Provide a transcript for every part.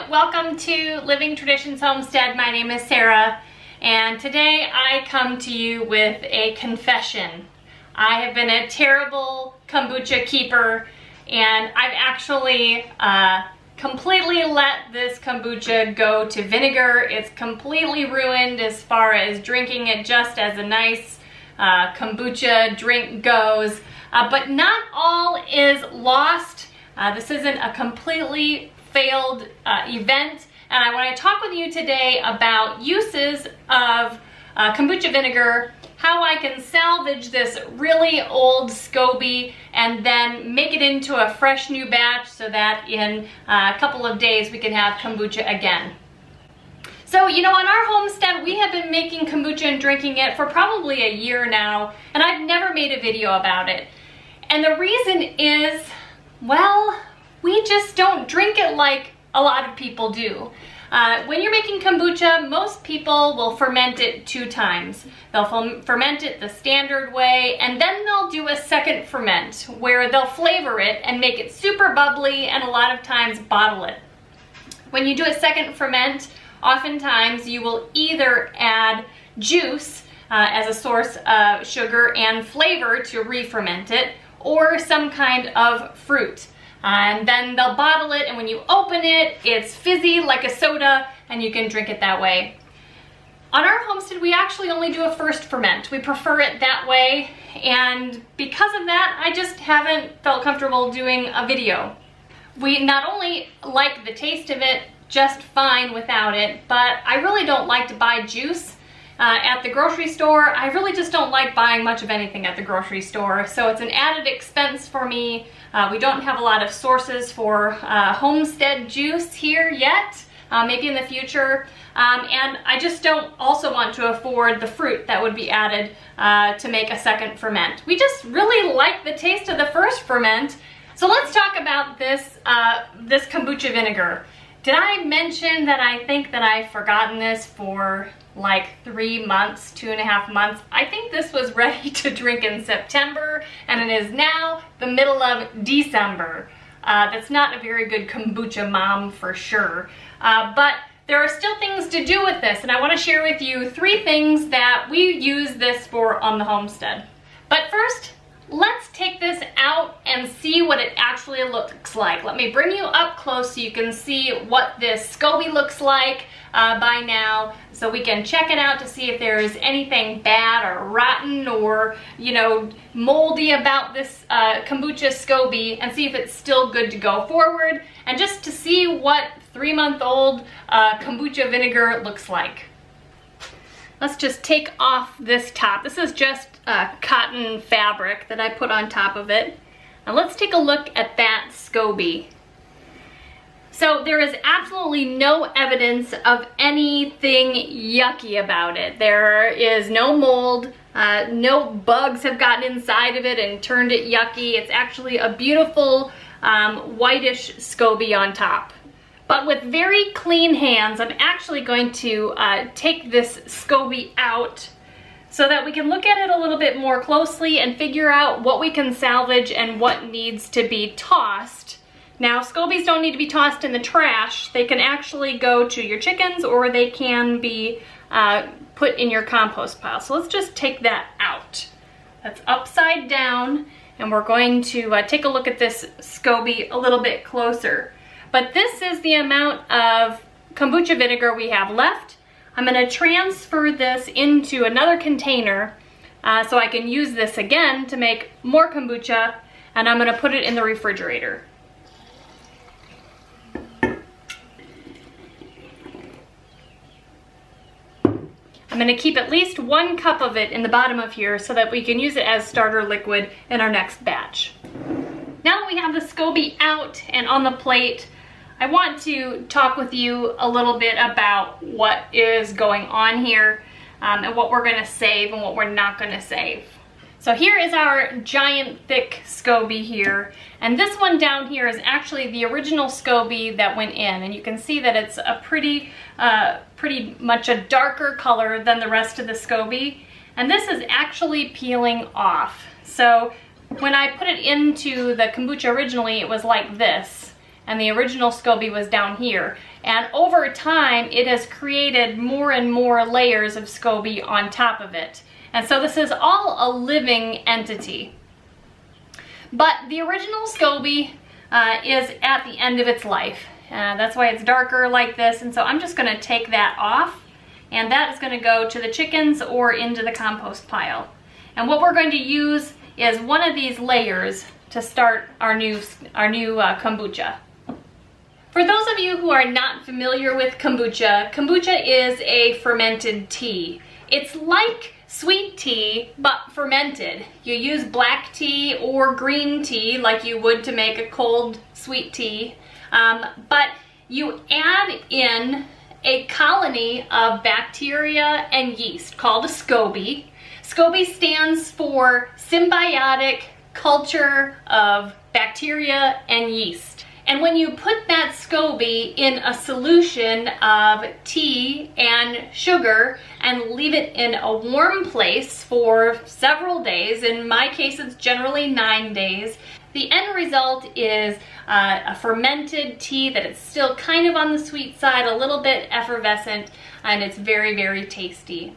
welcome to Living Traditions Homestead. My name is Sarah, and today I come to you with a confession. I have been a terrible kombucha keeper, and I've actually completely let this kombucha go to vinegar. It's completely ruined as far as drinking it just as a nice kombucha drink goes, but not all is lost. This isn't a completely failed event, and I want to talk with you today about uses of kombucha vinegar, how I can salvage this really old SCOBY and then make it into a fresh new batch so that in a couple of days we can have kombucha again. So, you know, on our homestead, we have been making kombucha and drinking it for probably a year now, and I've never made a video about it. And the reason is, well, we just don't drink it like a lot of people do. When you're making kombucha, most people will ferment it 2 times. They'll ferment it the standard way, and then they'll do a second ferment where they'll flavor it and make it super bubbly and a lot of times bottle it. When you do a second ferment, oftentimes you will either add juice as a source of sugar and flavor to re-ferment it, or some kind of fruit. And then they'll bottle it, and when you open it, it's fizzy like a soda, and you can drink it that way. On our homestead, we actually only do a first ferment. We prefer it that way, and because of that, I just haven't felt comfortable doing a video. We not only like the taste of it just fine without it, but I really don't like to buy juice at the grocery store. I really just don't like buying much of anything at the grocery store, so it's an added expense for me. We don't have a lot of sources for homestead juice here yet, maybe in the future, and I just don't also want to afford the fruit that would be added to make a second ferment. We just really like the taste of the first ferment. So let's talk about this, this kombucha vinegar. Did I mention that I think that I've forgotten this for like 3 months, 2.5 months? I think this was ready to drink in September, and it is now the middle of December. That's not a very good kombucha mom for sure, but there are still things to do with this, and I want to share with you 3 things that we use this for on the homestead. But first, let's take this out and see what it actually looks like. Let me bring you up close so you can see what this SCOBY looks like by now, so we can check it out to see if there's anything bad or rotten or, you know, moldy about this kombucha SCOBY, and see if it's still good to go forward, and just to see what 3-month-old kombucha vinegar looks like. Let's just take off this top. This is just cotton fabric that I put on top of it. And let's take a look at that SCOBY. So there is absolutely no evidence of anything yucky about it. There is no mold, no bugs have gotten inside of it and turned it yucky. It's actually a beautiful whitish SCOBY on top. But with very clean hands, I'm actually going to take this SCOBY out so that we can look at it a little bit more closely and figure out what we can salvage and what needs to be tossed. Now, SCOBYs don't need to be tossed in the trash. They can actually go to your chickens, or they can be put in your compost pile. So let's just take that out. That's upside down, and we're going to take a look at this SCOBY a little bit closer. But this is the amount of kombucha vinegar we have left. I'm going to transfer this into another container so I can use this again to make more kombucha, and I'm going to put it in the refrigerator. I'm going to keep at least 1 cup of it in the bottom of here so that we can use it as starter liquid in our next batch. Now that we have the SCOBY out and on the plate, I want to talk with you a little bit about what is going on here and what we're going to save and what we're not going to save. So here is our giant thick SCOBY here, and this one down here is actually the original SCOBY that went in, and you can see that it's a pretty much a darker color than the rest of the SCOBY, and this is actually peeling off. So when I put it into the kombucha originally, it was like this. and the original SCOBY was down here. And over time, it has created more and more layers of SCOBY on top of it. And so this is all a living entity. But the original SCOBY is at the end of its life. That's why it's darker like this. And so I'm just gonna take that off, and that is gonna go to the chickens or into the compost pile. And what we're going to use is one of these layers to start our new kombucha. For those of you who are not familiar with kombucha, kombucha is a fermented tea. It's like sweet tea, but fermented. You use black tea or green tea like you would to make a cold sweet tea, but you add in a colony of bacteria and yeast called a SCOBY. SCOBY stands for Symbiotic Culture of Bacteria and Yeast. And when you put that SCOBY in a solution of tea and sugar and leave it in a warm place for several days, in my case it's generally 9 days, the end result is a fermented tea that is still kind of on the sweet side, a little bit effervescent, and it's very, very tasty.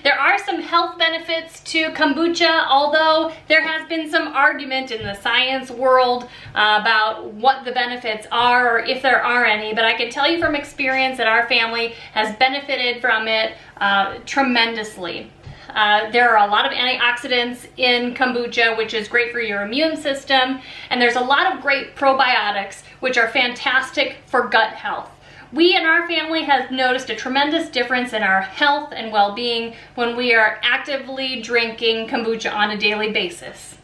There are some health benefits to kombucha, although there has been some argument in the science world about what the benefits are or if there are any, but I can tell you from experience that our family has benefited from it tremendously. There are a lot of antioxidants in kombucha, which is great for your immune system, and there's a lot of great probiotics, which are fantastic for gut health. We in our family have noticed a tremendous difference in our health and well-being when we are actively drinking kombucha on a daily basis.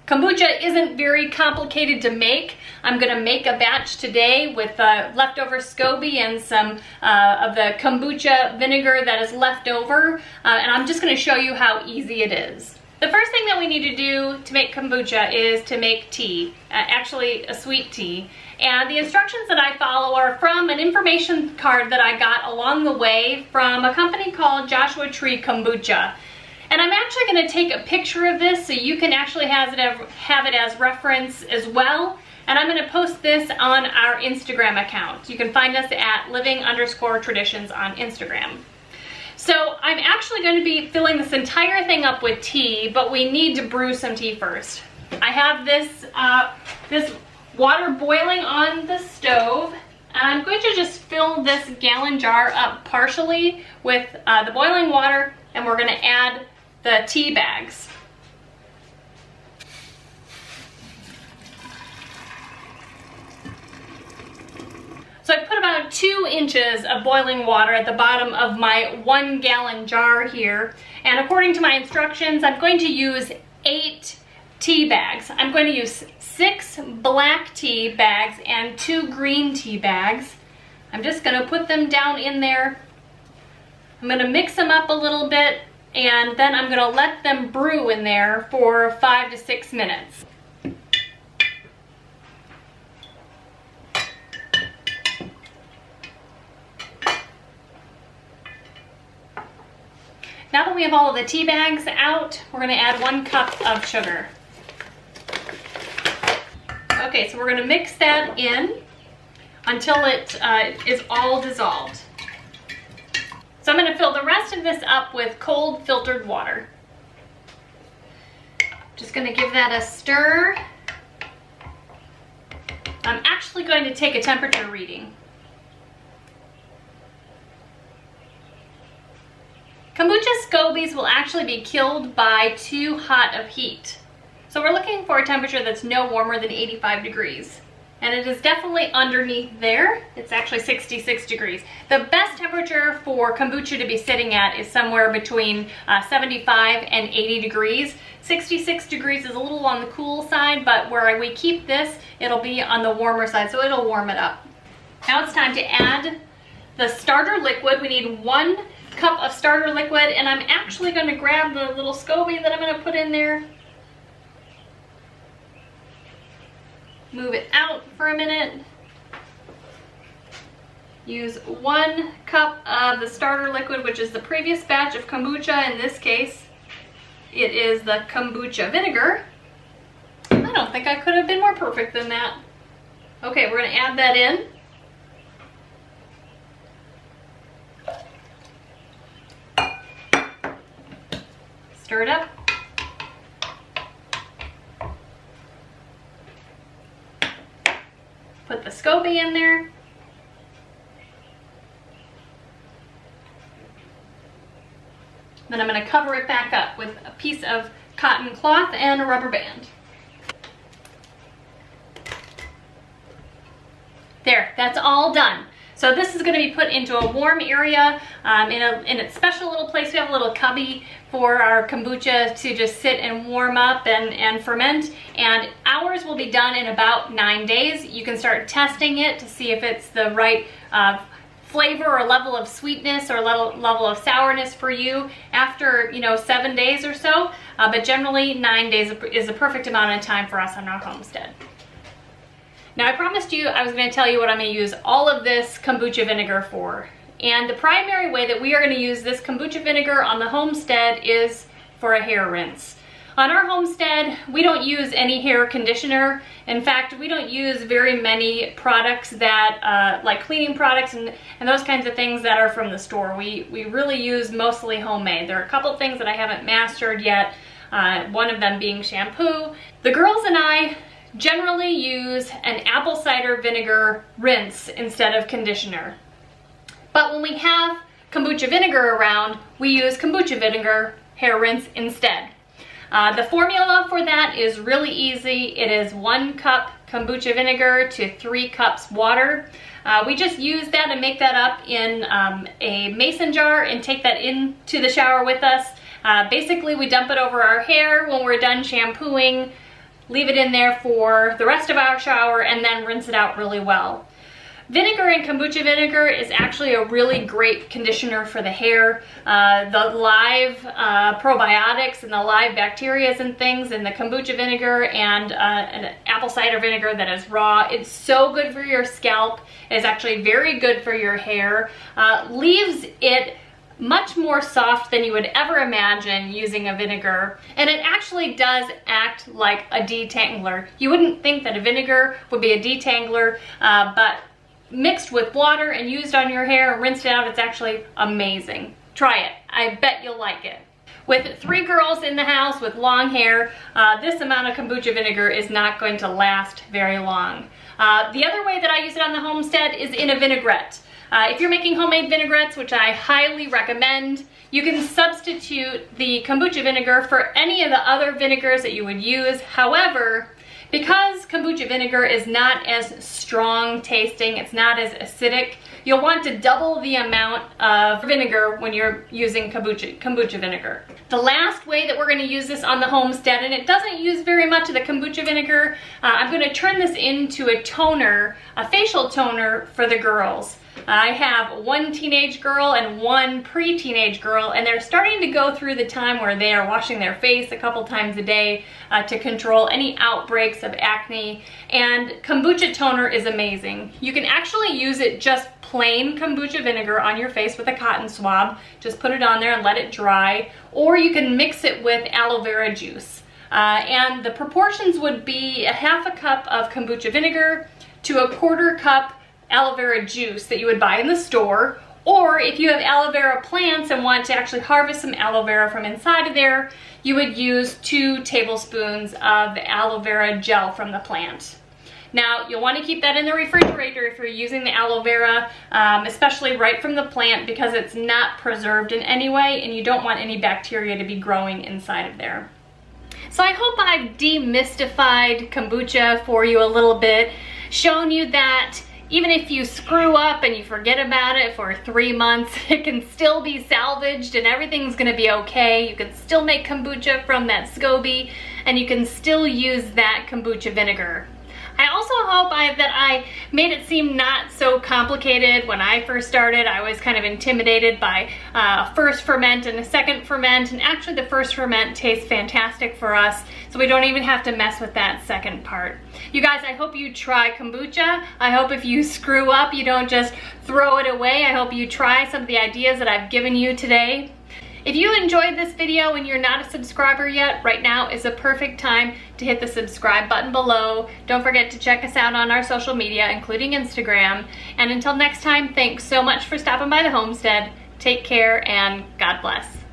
Kombucha isn't very complicated to make. I'm going to make a batch today with leftover SCOBY and some of the kombucha vinegar that is left over, and I'm just going to show you how easy it is. The first thing that we need to do to make kombucha is to make tea, actually a sweet tea. And the instructions that I follow are from an information card that I got along the way from a company called Joshua Tree Kombucha. And I'm actually going to take a picture of this so you can actually have it as reference as well. And I'm going to post this on our Instagram account. You can find us at living_traditions on Instagram. So I'm actually going to be filling this entire thing up with tea, but we need to brew some tea first. I have this water boiling on the stove, and I'm going to just fill this gallon jar up partially with the boiling water, and we're going to add the tea bags. So I put about 2 inches of boiling water at the bottom of my 1 gallon jar here, and according to my instructions, I'm going to use 8 tea bags. I'm going to use 6 black tea bags and 2 green tea bags. I'm just going to put them down in there. I'm going to mix them up a little bit, and then I'm going to let them brew in there for 5 to 6 minutes. Now that we have all of the tea bags out, we're going to add 1 cup of sugar. Okay, so we're going to mix that in until it is all dissolved. So I'm going to fill the rest of this up with cold filtered water. Just going to give that a stir. I'm actually going to take a temperature reading. Kombucha scobies will actually be killed by too hot of heat. So we're looking for a temperature that's no warmer than 85 degrees. And it is definitely underneath there. It's actually 66 degrees. The best temperature for kombucha to be sitting at is somewhere between 75 and 80 degrees. 66 degrees is a little on the cool side, but where we keep this, it'll be on the warmer side, so it'll warm it up. Now it's time to add the starter liquid. We need 1 cup of starter liquid, and I'm actually going to grab the little SCOBY that I'm going to put in there. Move it out for a minute. Use 1 cup of the starter liquid, which is the previous batch of kombucha. In this case, it is the kombucha vinegar. I don't think I could have been more perfect than that. Okay, we're gonna add that in. Stir it up. Put the SCOBY in there. Then I'm going to cover it back up with a piece of cotton cloth and a rubber band. There, that's all done. So this is going to be put into a warm area in a special little place. We have a little cubby for our kombucha to just sit and warm up and ferment. And ours will be done in about 9 days. You can start testing it to see if it's the right flavor or level of sweetness or level of sourness for you after 7 days or so. But generally 9 days is a perfect amount of time for us on our homestead. Now I promised you I was going to tell you what I'm going to use all of this kombucha vinegar for. And the primary way that we are going to use this kombucha vinegar on the homestead is for a hair rinse. On our homestead, we don't use any hair conditioner. In fact, we don't use very many products that, like cleaning products and those kinds of things that are from the store. We really use mostly homemade. There are a couple of things that I haven't mastered yet, one of them being shampoo. The girls and I generally use an apple cider vinegar rinse instead of conditioner. But when we have kombucha vinegar around, we use kombucha vinegar hair rinse instead. The formula for that is really easy. It is 1 cup kombucha vinegar to 3 cups water. We just use that and make that up in a mason jar and take that into the shower with us. Basically, we dump it over our hair when we're done shampooing, leave it in there for the rest of our shower, and then rinse it out really well. Vinegar and kombucha vinegar is actually a really great conditioner for the hair. The live probiotics and the live bacteria and things in the kombucha vinegar and an apple cider vinegar that is raw, it's so good for your scalp. It's actually very good for your hair. Leaves it much more soft than you would ever imagine using a vinegar, and it actually does act like a detangler. You wouldn't think that a vinegar would be a detangler, but mixed with water and used on your hair and rinsed out, it's actually amazing. Try it. I bet you'll like it. With 3 girls in the house with long hair, this amount of kombucha vinegar is not going to last very long. The other way that I use it on the homestead is in a vinaigrette. If you're making homemade vinaigrettes, which I highly recommend, you can substitute the kombucha vinegar for any of the other vinegars that you would use. However, because kombucha vinegar is not as strong tasting, it's not as acidic, you'll want to double the amount of vinegar when you're using kombucha vinegar. The last way that we're going to use this on the homestead, and it doesn't use very much of the kombucha vinegar, I'm going to turn this into a toner, a facial toner for the girls. I have 1 teenage girl and 1 pre-teenage girl, and they're starting to go through the time where they are washing their face a couple times a day to control any outbreaks of acne, and kombucha toner is amazing. You can actually use it just plain kombucha vinegar on your face with a cotton swab. Just put it on there and let it dry, or you can mix it with aloe vera juice. And the proportions would be a ½ cup of kombucha vinegar to a ¼ cup aloe vera juice that you would buy in the store, or if you have aloe vera plants and want to actually harvest some aloe vera from inside of there, you would use 2 tablespoons of aloe vera gel from the plant. Now, you'll want to keep that in the refrigerator if you're using the aloe vera, especially right from the plant, because it's not preserved in any way and you don't want any bacteria to be growing inside of there. So I hope I've demystified kombucha for you a little bit, shown you that even if you screw up and you forget about it for 3 months, it can still be salvaged and everything's gonna be okay. You can still make kombucha from that SCOBY, and you can still use that kombucha vinegar. I also hope that I made it seem not so complicated. When I first started, I was kind of intimidated by a first ferment and a second ferment, and actually the first ferment tastes fantastic for us, so we don't even have to mess with that second part. You guys, I hope you try kombucha. I hope if you screw up, you don't just throw it away. I hope you try some of the ideas that I've given you today. If you enjoyed this video and you're not a subscriber yet, right now is a perfect time to hit the subscribe button below. Don't forget to check us out on our social media, including Instagram. And until next time, thanks so much for stopping by the homestead. Take care and God bless.